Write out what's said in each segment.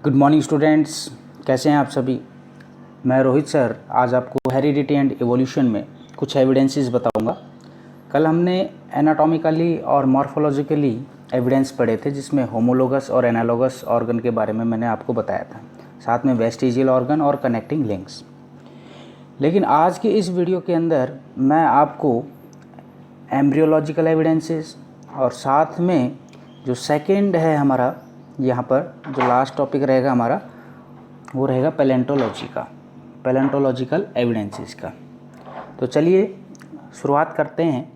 Good morning students, कैसे हैं आप सभी। मैं रोहित सर आज आपको हेरिडिटी एंड एवोल्यूशन में कुछ एविडेंसेस बताऊंगा। कल हमने एनाटॉमिकली और मॉर्फोलॉजिकली एविडेंस पढ़े थे, जिसमें होमोलोगस और एनालोगस ऑर्गन के बारे में मैंने आपको बताया था, साथ में वेस्टिजियल ऑर्गन और कनेक्टिंग लिंक्स। लेकिन आज के इस वीडियो के अंदर मैं आपको एम्ब्रियोलॉजिकल एविडेंसेस और साथ में जो सेकेंड है हमारा यहाँ पर जो लास्ट टॉपिक रहेगा हमारा, वो रहेगा पैलेंटोलॉजिकल एविडेंसेस का। तो चलिए शुरुआत करते हैं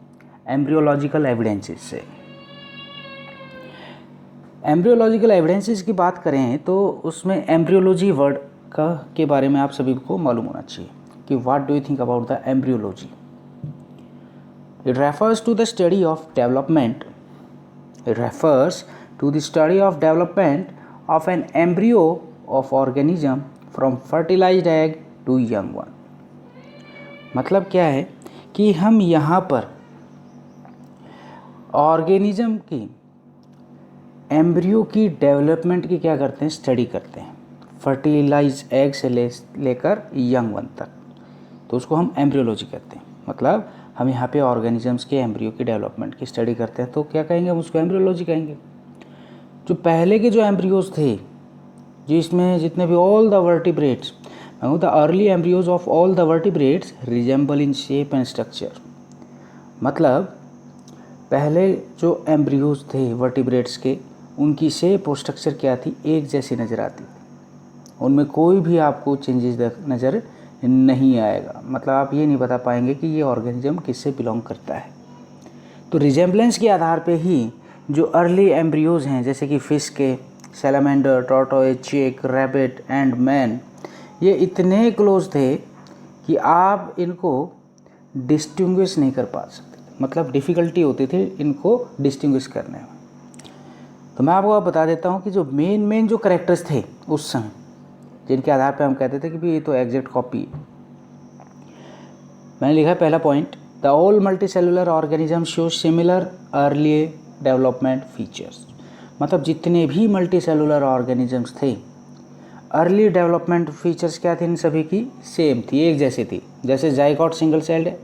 एम्ब्रियोलॉजिकल एविडेंसेस से। एम्ब्रियोलॉजिकल एविडेंसेस की बात करें तो उसमें एम्ब्रियोलॉजी वर्ड के बारे में आप सभी को मालूम होना चाहिए कि what do you think about the embryology. It refers to the study of development to the study of development of an embryo of organism from fertilized egg to young one। मतलब क्या है कि हम यहाँ पर ऑर्गेनिज्म की embryo की development की क्या करते हैं, स्टडी करते हैं, फर्टिलाइज एग से लेकर यंग वन तक, तो उसको हम एम्ब्रियोलॉजी कहते हैं। मतलब हम यहाँ पे ऑर्गेनिजम्स के एम्ब्रियो की डेवलपमेंट की स्टडी करते हैं, तो क्या कहेंगे, हम उसको एम्ब्रियोलॉजी कहेंगे। जो पहले के जो एम्ब्रियोज थे, जिसमें जितने भी all the vertebrates, the early embryos of all the vertebrates resemble in shape and structure. मतलब पहले जो एम्ब्रियोज थे वर्टिब्रेट्स के, उनकी शेप और स्ट्रक्चर क्या थी, एक जैसी नज़र आती थी, उनमें कोई भी आपको चेंजेस नज़र नहीं आएगा। मतलब आप ये नहीं बता पाएंगे कि ये ऑर्गेनिज्म किससे बिलोंग करता है। तो रिजेंबलेंस के आधार पे ही जो अर्ली एम्ब्रियोज हैं, जैसे कि फिश के, सैलामेंडर, टॉर्टोइज, चिक, रैबिट एंड मैन, ये इतने क्लोज थे कि आप इनको डिस्टिंग्विश नहीं कर पा सकते। मतलब डिफ़िकल्टी होती थी इनको डिस्टिंग्विश करने में। तो मैं आपको बता देता हूँ कि जो मेन जो करेक्टर्स थे उस समय, जिनके आधार पर हम कहते थे कि भाई ये तो एग्जैक्ट कॉपी है। मैंने लिखा है पहला point, the all multicellular organism show similar early development features. मतलब जितने भी मल्टीसेलुलर ऑर्गेनिजम्स थे, अर्ली डेवलपमेंट फीचर्स क्या थे, इन सभी की सेम थी, एक जैसी थी। जैसे जाइगोट सिंगल सेल्ड है,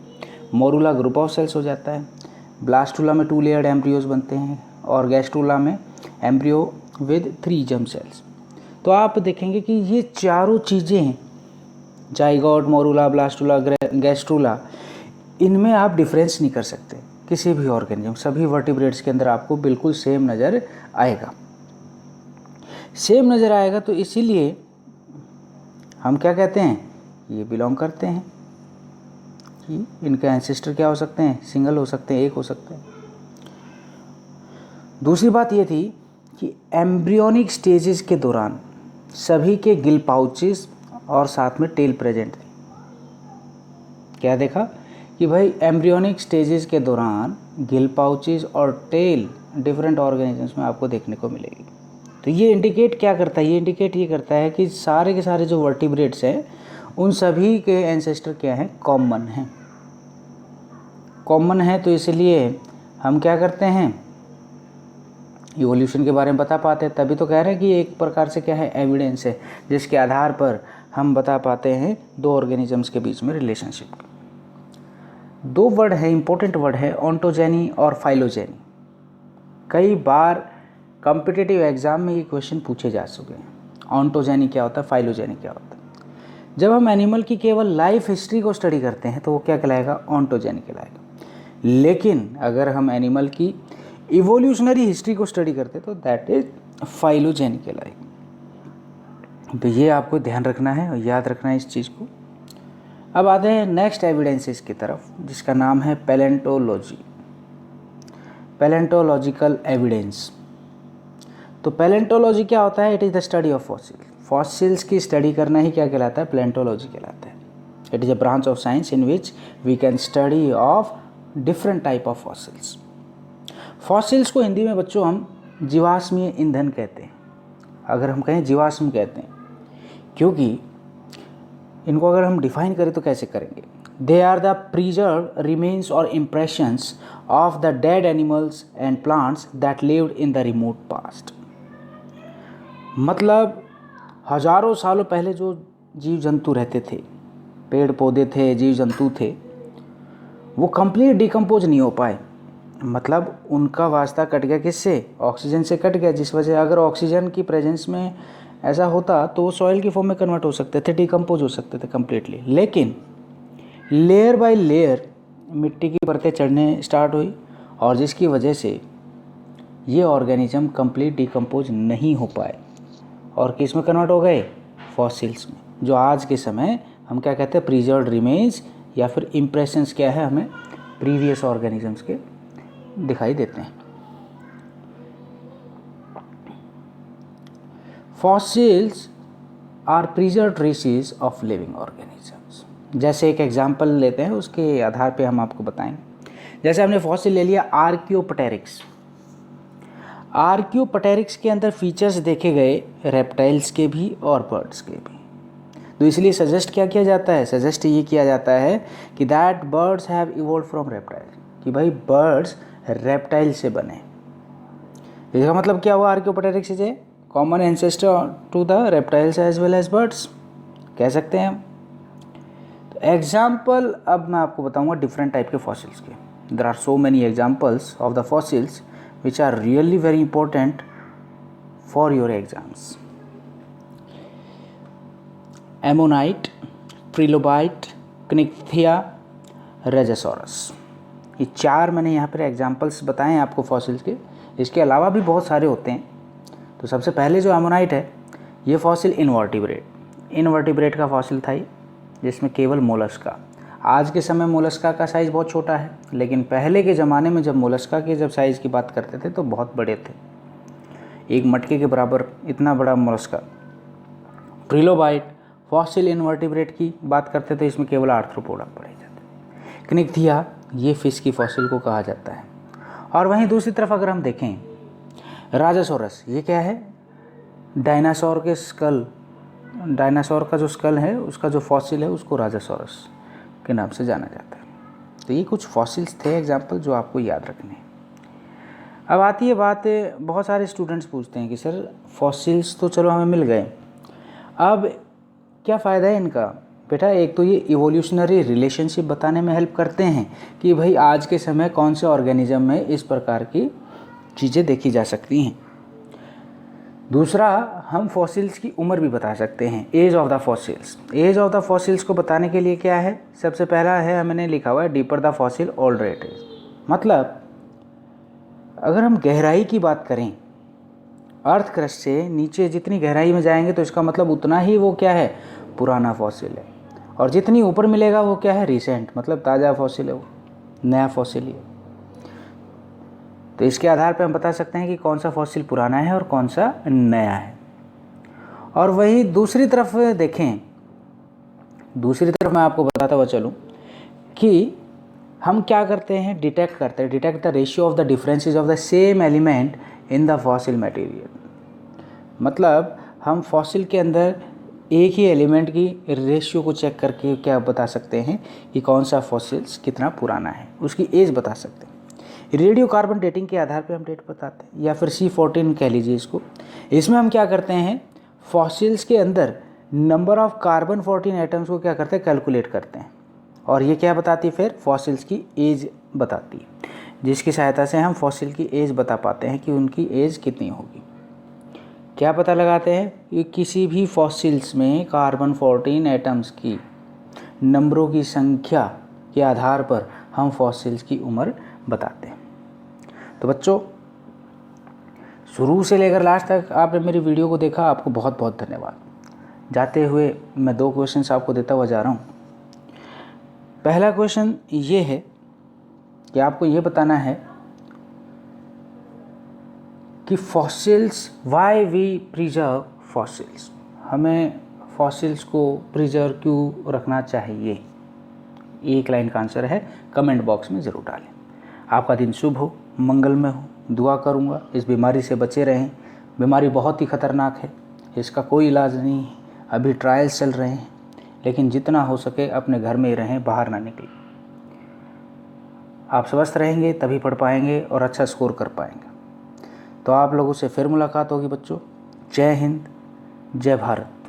मोरूला ग्रुप ऑफ सेल्स हो जाता है, ब्लास्टुला में 2 लेयर्ड एम्ब्रियोज बनते हैं, और गैस्ट्रुला में एम्ब्रियो विद 3 जर्म सेल्स। तो आप देखेंगे कि ये चारों चीज़ें, जाइगोट, मोरूला, ब्लास्टुला, गैस्ट्रुला, इनमें आप डिफरेंस नहीं कर सकते किसी भी ऑर्गेनिज्म। सभी वर्टिब्रेट्स के अंदर आपको बिल्कुल सेम नज़र आएगा, तो इसीलिए हम क्या कहते हैं, ये बिलोंग करते हैं कि इनके एंसेस्टर क्या हो सकते हैं, सिंगल हो सकते हैं, एक हो सकते हैं। दूसरी बात ये थी कि एम्ब्रियोनिक स्टेजेस के दौरान सभी के गिल पाउचेस और साथ में टेल प्रेजेंट थे। क्या देखा कि भाई एम्ब्रियोनिक स्टेजेस के दौरान गिल पाउचेस और टेल डिफरेंट ऑर्गेनिजम्स में आपको देखने को मिलेगी। तो ये इंडिकेट क्या करता है, ये करता है कि सारे के सारे जो वर्टिब्रेट्स हैं, उन सभी के एंसेस्टर क्या हैं, कॉमन है। तो इसलिए हम क्या करते हैं, इवोल्यूशन के बारे में बता पाते हैं। तभी तो कह रहे हैं कि एक प्रकार से क्या है, एविडेंस है, जिसके आधार पर हम बता पाते हैं दो ऑर्गेनिजम्स के बीच में रिलेशनशिप। 2 वर्ड है, इंपॉर्टेंट वर्ड है, ऑन्टोजेनी और फाइलोजेनी। कई बार कॉम्पिटिटिव एग्जाम में ये क्वेश्चन पूछे जा चुके हैं, ऑन्टोजेनी क्या होता है, फाइलोजेनी क्या होता है। जब हम एनिमल की केवल लाइफ हिस्ट्री को स्टडी करते हैं तो वो क्या कहलाएगा, ऑन्टोजेनी कहलाएगा। लेकिन अगर हम एनिमल की इवोल्यूशनरी हिस्ट्री को स्टडी करते हैं तो दैट इज फाइलोजेनी कहलाएगी। तो ये आपको ध्यान रखना है और याद रखना है इस चीज़ को। अब आते हैं नेक्स्ट एविडेंसेस की तरफ, जिसका नाम है पैलेंटोलॉजिकल एविडेंस। तो पैलेंटोलॉजी क्या होता है, it is the study of fossils की स्टडी करना ही क्या कहलाता है, पैलेंटोलॉजी कहलाता है। It is a branch of science in which we can study of different type of fossils. Fossils को हिंदी में बच्चों हम जीवाश्मीय ईंधन कहते हैं। अगर हम कहें जीवाश्म कहते हैं, क्योंकि इनको अगर हम डिफाइन करें तो कैसे करेंगे, they are the preserve remains और impressions of the dead animals and plants that lived in the remote past. मतलब हजारों सालों पहले जो जीव जंतु रहते थे, पेड़ पौधे थे, जीव जंतु थे, वो कंप्लीट डिकम्पोज नहीं हो पाए। मतलब उनका वास्ता कट गया किससे? ऑक्सीजन से कट गया, जिस वजह अगर ऑक्सीजन की प्रेजेंस में ऐसा होता तो वो सॉइल की फॉर्म में कन्वर्ट हो सकते थे, डिकम्पोज हो सकते थे कम्प्लीटली। लेकिन लेयर बाय लेयर मिट्टी की परतें चढ़ने स्टार्ट हुई और जिसकी वजह से ये ऑर्गेनिज्म कंप्लीट डिकम्पोज नहीं हो पाए और किस में कन्वर्ट हो गए? फॉसिल्स में, जो आज के समय हम क्या कहते हैं? प्रिजर्व्ड रिमेन्स या फिर इम्प्रेशंस क्या है हमें प्रीवियस ऑर्गेनिजम्स के दिखाई देते हैं। Fossils are preserved traces of living organisms. जैसे एक एग्जांपल लेते हैं, उसके आधार पे हम आपको बताएंगे। जैसे हमने फॉसिल ले लिया आर्कियोप्टेरिक्स। आर्कियोप्टेरिक्स के अंदर फीचर्स देखे गए रेप्टाइल्स के भी और बर्ड्स के भी। तो इसलिए सजेस्ट क्या किया जाता है? सजेस्ट ये किया जाता है कि that birds have evolve from reptile, कि भाई बर्ड्स रेप्टाइल से बने। इसका मतलब क्या हुआ? Archaeopteryx is a common ancestor to the reptiles as well as birds, कह सकते हैं हम। तो एग्जाम्पल अब मैं आपको बताऊंगा डिफरेंट टाइप के फॉसिल्स के। There are so many examples of the fossils which are really very important for your exams. Ammonite, Trilobite, Cnidaria, Rajasaurus, ये 4 मैंने यहाँ पर एग्जाम्पल्स बताए हैं आपको फॉसिल्स के। इसके अलावा भी बहुत सारे होते हैं। तो सबसे पहले जो एमोनाइट है, ये फॉसिल इनवर्टिब्रेट का फॉसिल था ये, जिसमें केवल मोलस्का। आज के समय मोलस्का का साइज़ बहुत छोटा है, लेकिन पहले के ज़माने में जब मोलस्का के जब साइज़ की बात करते थे तो बहुत बड़े थे, एक मटके के बराबर इतना बड़ा मोलस्का। ट्रिलोबाइट फॉसिल इनवर्टिब्रेट की बात करते थे, इसमें केवल आर्थ्रोपोडा पड़े जाते। क्निक्थिया ये फिश की फॉसिल को कहा जाता है। और वहीं दूसरी तरफ अगर हम देखें राजासोरस, ये क्या है? डायनासोर के स्कल, डायनासोर का जो स्कल है उसका जो फॉसिल है उसको राजासोरस के नाम से जाना जाता है। तो ये कुछ फॉसिल्स थे एग्जाम्पल जो आपको याद रखने हैं। अब आती है बात, बहुत सारे स्टूडेंट्स पूछते हैं कि सर फॉसिल्स तो चलो हमें मिल गए, अब क्या फ़ायदा है इनका? बेटा एक तो ये इवोल्यूशनरी रिलेशनशिप बताने में हेल्प करते हैं कि भाई आज के समय कौन से ऑर्गेनिज्म में इस प्रकार की चीज़ें देखी जा सकती हैं। दूसरा, हम फॉसिल्स की उम्र भी बता सकते हैं, age of the fossils. Age of the fossils को बताने के लिए क्या है? सबसे पहला है, मैंने लिखा हुआ है deeper the fossil older it is. मतलब अगर हम गहराई की बात करें, अर्थ क्रस्ट से नीचे जितनी गहराई में जाएंगे तो इसका मतलब उतना ही वो क्या है? पुराना फॉसिल है। और जितनी ऊपर मिलेगा वो क्या है? रिसेंट, मतलब ताज़ा फॉसिल है, वो नया फॉसिल है। तो इसके आधार पर हम बता सकते हैं कि कौन सा फॉसिल पुराना है और कौन सा नया है। और वही दूसरी तरफ देखें, दूसरी तरफ मैं आपको बताता हुआ चलूँ कि हम क्या करते हैं? डिटेक्ट करते हैं, detect the ratio of the differences of the same element in the fossil material. मतलब हम फॉसिल के अंदर एक ही एलिमेंट की रेशियो को चेक करके क्या बता सकते हैं कि कौन सा फॉसिल्स कितना पुराना है, उसकी एज बता सकते हैं। रेडियो कार्बन डेटिंग के आधार पे हम डेट बताते हैं, या फिर C14 कह लीजिए इसको। इसमें हम क्या करते हैं? फॉसिल्स के अंदर नंबर ऑफ कार्बन 14 एटम्स को क्या करते हैं? कैलकुलेट करते हैं। और ये क्या बताती है? फिर फॉसिल्स की एज बताती है, जिसकी सहायता से हम फॉसिल की एज बता पाते हैं कि उनकी एज कितनी होगी। क्या पता लगाते हैं? कि किसी भी फॉसिल्स में कार्बन 14 एटम्स की नंबरों की संख्या के आधार पर हम फॉसिल्स की उम्र बताते हैं। तो बच्चों, शुरू से लेकर लास्ट तक आपने मेरी वीडियो को देखा, आपको बहुत बहुत धन्यवाद। जाते हुए मैं 2 क्वेश्चंस आपको देता हुआ जा रहा हूँ। पहला क्वेश्चन ये है कि आपको ये बताना है कि fossils, why we preserve fossils, हमें फॉसिल्स को प्रिजर्व क्यों रखना चाहिए। एक लाइन का आंसर है, कमेंट बॉक्स में ज़रूर डालें। आपका दिन शुभ हो, मंगलमय हो। दुआ करूंगा इस बीमारी से बचे रहें। बीमारी बहुत ही ख़तरनाक है, इसका कोई इलाज नहीं है, अभी ट्रायल्स चल रहे हैं, लेकिन जितना हो सके अपने घर में ही रहें, बाहर ना निकलें। आप स्वस्थ रहेंगे तभी पढ़ पाएंगे और अच्छा स्कोर कर पाएंगे। तो आप लोगों से फिर मुलाकात होगी बच्चों। जय हिंद, जय भारत।